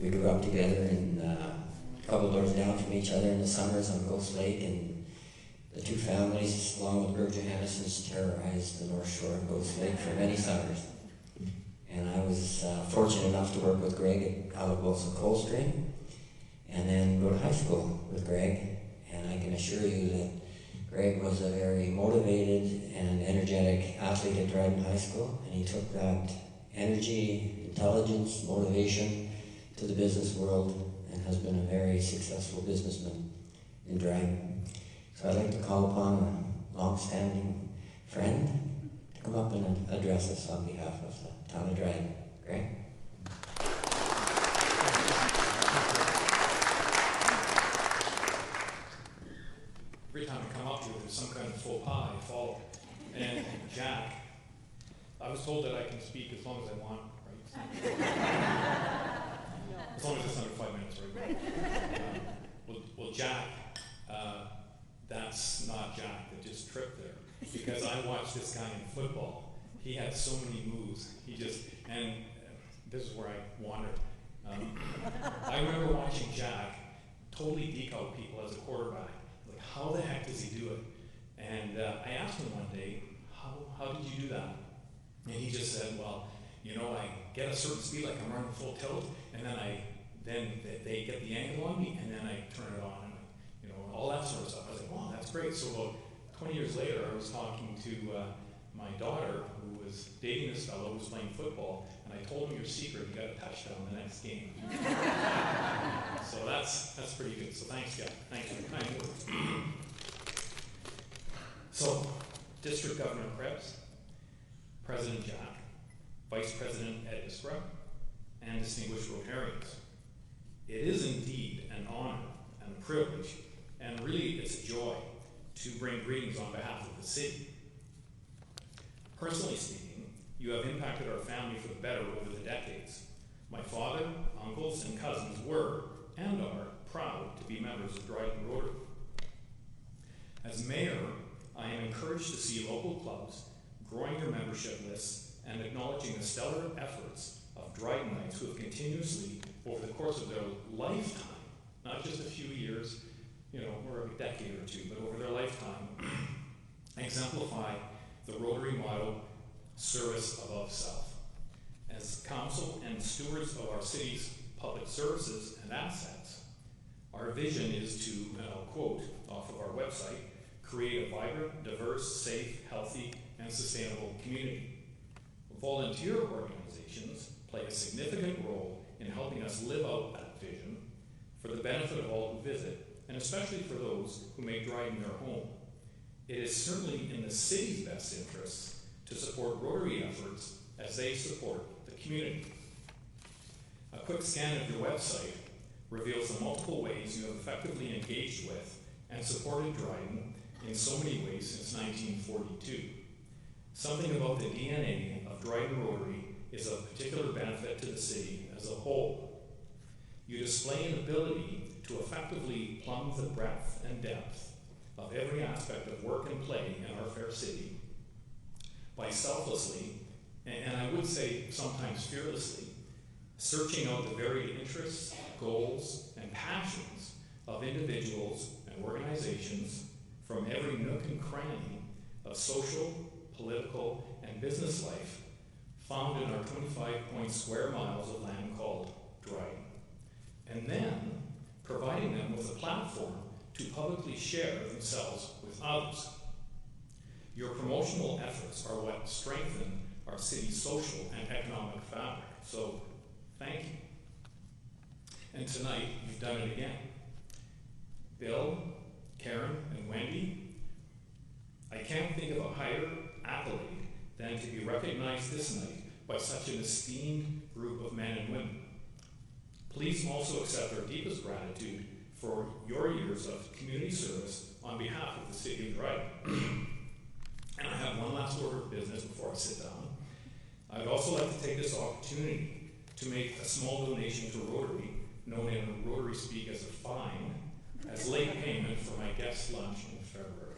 We grew up together in a couple doors down from each other in the summers on Ghost Lake, and the two families, along with Burr Johannessen's, terrorized the North Shore of Ghost Lake for many summers. And I was fortunate enough to work with Greg out at Wilson Coldstream, and then go to high school with Greg. And I can assure you that Greg was a very motivated and energetic athlete at Dryden High School, and he took that energy, intelligence, motivation to the business world and has been a very successful businessman in Dryden. So I'd like to call upon a long-standing friend to come up and address us on behalf of the town of Dryden. Greg? Every time I come up here, there's some kind of faux pas I follow. And Jack, I was told that I can speak as long as I want, right? As long as it's under 5 minutes, right? Well, Jack, that's not Jack that just tripped there. Because I watched this guy in football. He had so many moves. And this is where I wandered. I remember watching Jack totally deke out people as a quarterback. Like, how the heck does he do it? And I asked him one day, how did you do that? And he just said, well, you know, I get a certain speed, like I'm running full tilt, and then they get the angle on me, and then I turn it on, and you know, all that sort of stuff. I was like, wow, that's great. So about 20 years later, I was talking to my daughter, who was dating this fellow who was playing football, and I told him your secret, you got a touchdown the next game. So that's pretty good. So thanks, Jeff. Thanks for the kind words. So, District Governor Krebs, President Jack, Vice President Ed Iskra, and distinguished Rotarians. It is indeed an honor and a privilege, and really it's a joy to bring greetings on behalf of the city. Personally speaking, you have impacted our family for the better over the decades. My father, uncles, and cousins were, and are, proud to be members of Dryden Rotary. As mayor, I am encouraged to see local clubs growing their membership lists and acknowledging the stellar efforts of Drydenites who have continuously, over the course of their lifetime, not just a few years, you know, or a decade or two, but over their lifetime, exemplify the Rotary motto, service above self. As council and stewards of our city's public services and assets, our vision is to, and I'll quote off of our website, create a vibrant, diverse, safe, healthy, and sustainable community. Volunteer organizations play a significant role in helping us live out that vision for the benefit of all who visit, and especially for those who make Dryden their home. It is certainly in the city's best interests to support Rotary efforts as they support the community. A quick scan of your website reveals the multiple ways you have effectively engaged with and supported Dryden in so many ways since 1942. Something about the DNA of Dryden Rotary is of particular benefit to the city as a whole. You display an ability to effectively plumb the breadth and depth of every aspect of work and play in our fair city by selflessly, and I would say sometimes fearlessly, searching out the varied interests, goals, and passions of individuals and organizations from every nook and cranny of social, political, and business life found in our 25 square miles of land called Dryden, and then providing them with a platform to publicly share themselves with others. Your promotional efforts are what strengthen our city's social and economic fabric, so thank you. And tonight, you've done it again. Bill, Karen, and Wendy, I can't think of a higher accolade than to be recognized this night by such an esteemed group of men and women. Please also accept our deepest gratitude for your years of community service on behalf of the city of Dryden. And I have one last order of business before I sit down. I'd also like to take this opportunity to make a small donation to Rotary, known in Rotary speak as a fine, as late payment for my guest lunch in February.